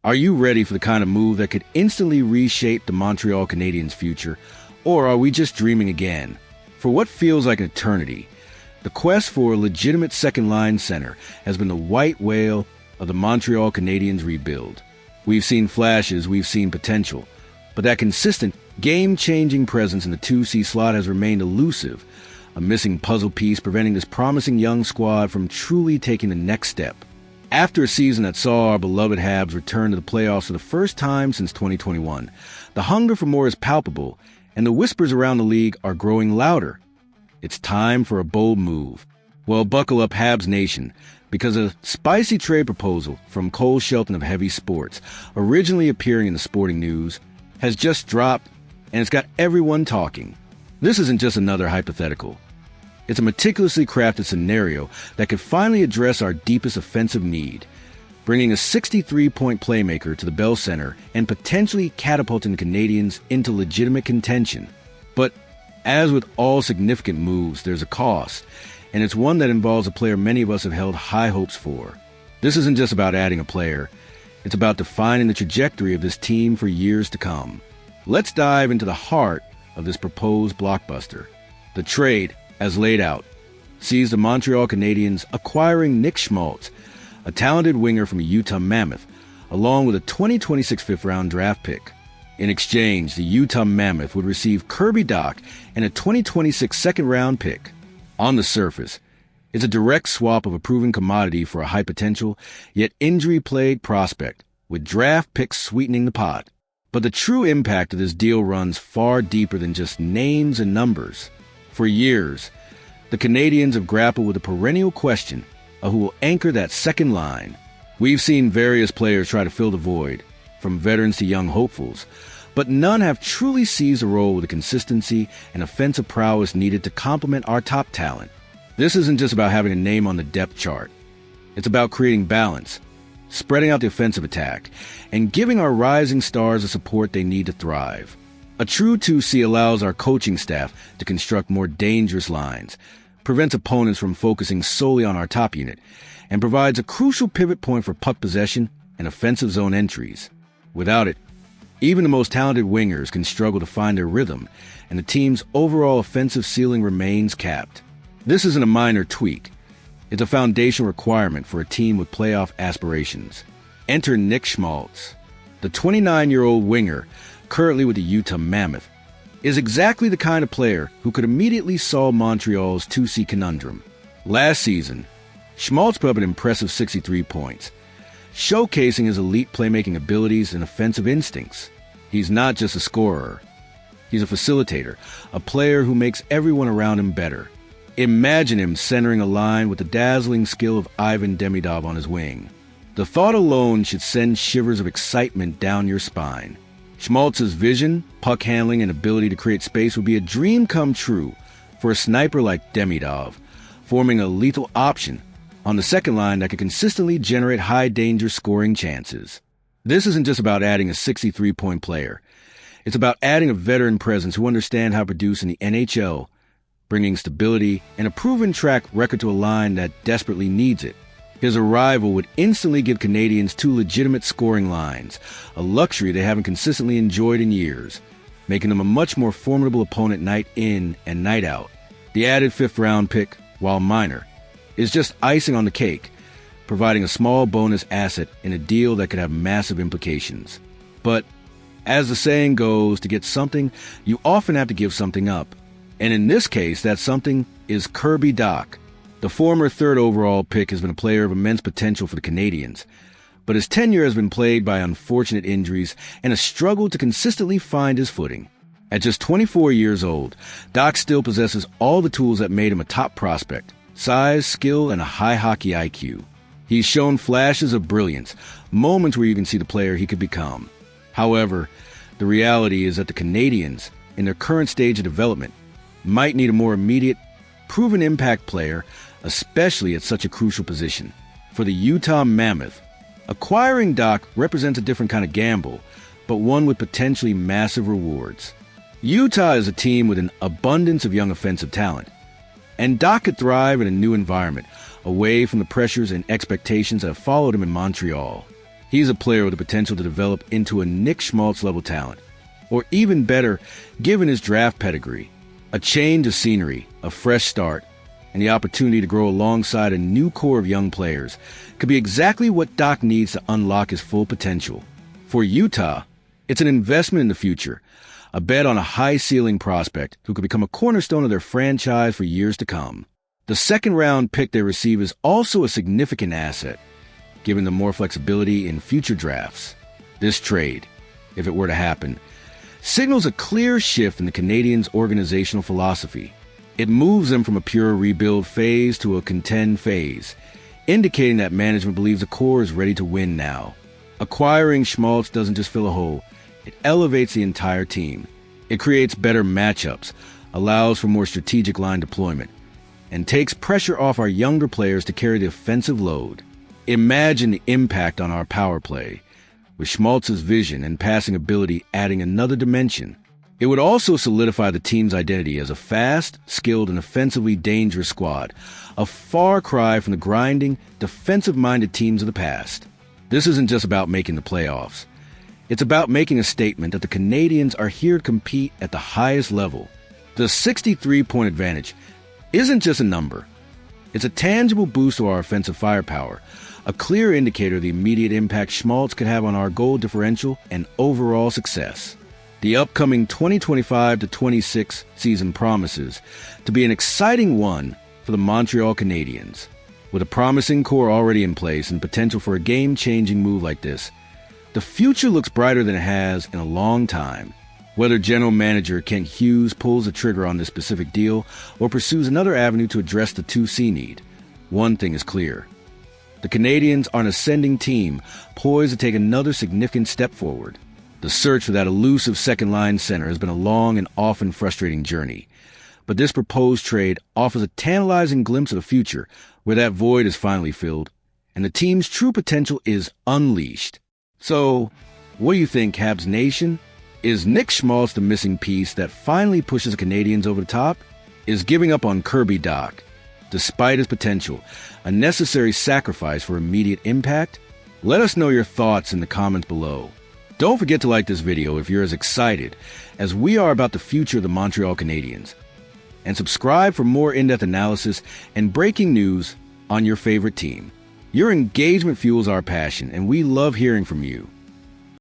Are you ready for the kind of move that could instantly reshape the Montreal Canadiens' future? Or are we just dreaming again? For what feels like an eternity, the quest for a legitimate second-line center has been the white whale of the Montreal Canadiens' rebuild. We've seen flashes, we've seen potential, but that consistent, game-changing presence in the 2C slot has remained elusive, a missing puzzle piece preventing this promising young squad from truly taking the next step. After a season that saw our beloved Habs return to the playoffs for the first time since 2021, the hunger for more is palpable, and the whispers around the league are growing louder. It's time for a bold move. Well, buckle up, Habs Nation, because a spicy trade proposal from Cole Shelton of Heavy Sports, originally appearing in the Sporting News, has just dropped, and it's got everyone talking. This isn't just another hypothetical. It's a meticulously crafted scenario that could finally address our deepest offensive need, bringing a 63-point playmaker to the Bell Center and potentially catapulting the Canadiens into legitimate contention. But as with all significant moves, there's a cost, and it's one that involves a player many of us have held high hopes for. This isn't just about adding a player. It's about defining the trajectory of this team for years to come. Let's dive into the heart of this proposed blockbuster. The trade, as laid out, sees the Montreal Canadiens acquiring Nick Schmaltz, a talented winger from Utah Mammoth, along with a 2026 fifth-round draft pick. In exchange, the Utah Mammoth would receive Kirby Dach and a 2026 second-round pick. On the surface, it's a direct swap of a proven commodity for a high-potential, yet injury-plagued prospect, with draft picks sweetening the pot. But the true impact of this deal runs far deeper than just names and numbers. For years, the Canadiens have grappled with the perennial question of who will anchor that second line. We've seen various players try to fill the void, from veterans to young hopefuls, but none have truly seized a role with the consistency and offensive prowess needed to complement our top talent. This isn't just about having a name on the depth chart. It's about creating balance, spreading out the offensive attack, and giving our rising stars the support they need to thrive. A true 2C allows our coaching staff to construct more dangerous lines, prevents opponents from focusing solely on our top unit, and provides a crucial pivot point for puck possession and offensive zone entries. Without it, even the most talented wingers can struggle to find their rhythm, and the team's overall offensive ceiling remains capped. This isn't a minor tweak. It's a foundational requirement for a team with playoff aspirations. Enter Nick Schmaltz. The 29-year-old winger, currently with the Utah Mammoth, is exactly the kind of player who could immediately solve Montreal's 2C conundrum. Last season, Schmaltz put up an impressive 63 points, showcasing his elite playmaking abilities and offensive instincts. He's not just a scorer. He's a facilitator, a player who makes everyone around him better. Imagine him centering a line with the dazzling skill of Ivan Demidov on his wing. The thought alone should send shivers of excitement down your spine. Schmaltz's vision, puck handling, and ability to create space would be a dream come true for a sniper like Demidov, forming a lethal option on the second line that could consistently generate high-danger scoring chances. This isn't just about adding a 63-point player. It's about adding a veteran presence who understands how to produce in the NHL, bringing stability and a proven track record to a line that desperately needs it. His arrival would instantly give Canadiens two legitimate scoring lines, a luxury they haven't consistently enjoyed in years, making them a much more formidable opponent night in and night out. The added fifth-round pick, while minor, is just icing on the cake, providing a small bonus asset in a deal that could have massive implications. But, as the saying goes, to get something, you often have to give something up. And in this case, that something is Kirby Dach. The former third overall pick has been a player of immense potential for the Canadiens, but his tenure has been plagued by unfortunate injuries and a struggle to consistently find his footing. At just 24 years old, Dach still possesses all the tools that made him a top prospect: size, skill, and a high hockey IQ. He's shown flashes of brilliance, moments where you can see the player he could become. However, the reality is that the Canadiens, in their current stage of development, might need a more immediate, proven impact player, especially at such a crucial position. For the Utah Mammoth, acquiring Dach represents a different kind of gamble, but one with potentially massive rewards. Utah is a team with an abundance of young offensive talent, and Dach could thrive in a new environment, away from the pressures and expectations that have followed him in Montreal. He's a player with the potential to develop into a Nick Schmaltz level talent, or even better, given his draft pedigree. A change of scenery, a fresh start, and the opportunity to grow alongside a new core of young players could be exactly what Doc needs to unlock his full potential. For Utah, it's an investment in the future, a bet on a high-ceiling prospect who could become a cornerstone of their franchise for years to come. The second-round pick they receive is also a significant asset, giving them more flexibility in future drafts. This trade, if it were to happen, signals a clear shift in the Canadiens' organizational philosophy. It moves them from a pure rebuild phase to a contend phase, indicating that management believes the core is ready to win now. Acquiring Schmaltz doesn't just fill a hole, it elevates the entire team. It creates better matchups, allows for more strategic line deployment, and takes pressure off our younger players to carry the offensive load. Imagine the impact on our power play, with Schmaltz's vision and passing ability adding another dimension. It would also solidify the team's identity as a fast, skilled, and offensively dangerous squad, a far cry from the grinding, defensive-minded teams of the past. This isn't just about making the playoffs. It's about making a statement that the Canadiens are here to compete at the highest level. The 63-point advantage isn't just a number. It's a tangible boost to our offensive firepower, a clear indicator of the immediate impact Schmaltz could have on our goal differential and overall success. The upcoming 2025-26 season promises to be an exciting one for the Montreal Canadiens. With a promising core already in place and potential for a game-changing move like this, the future looks brighter than it has in a long time. Whether General Manager Kent Hughes pulls the trigger on this specific deal or pursues another avenue to address the 2C need, one thing is clear. The Canadiens are an ascending team, poised to take another significant step forward. The search for that elusive second-line center has been a long and often frustrating journey. But this proposed trade offers a tantalizing glimpse of the future, where that void is finally filled, and the team's true potential is unleashed. So, what do you think, Habs Nation? Is Nick Schmaltz the missing piece that finally pushes the Canadiens over the top? Is giving up on Kirby Dach, despite his potential, a necessary sacrifice for immediate impact? Let us know your thoughts in the comments below. Don't forget to like this video if you're as excited as we are about the future of the Montreal Canadiens. And subscribe for more in-depth analysis and breaking news on your favorite team. Your engagement fuels our passion, and we love hearing from you.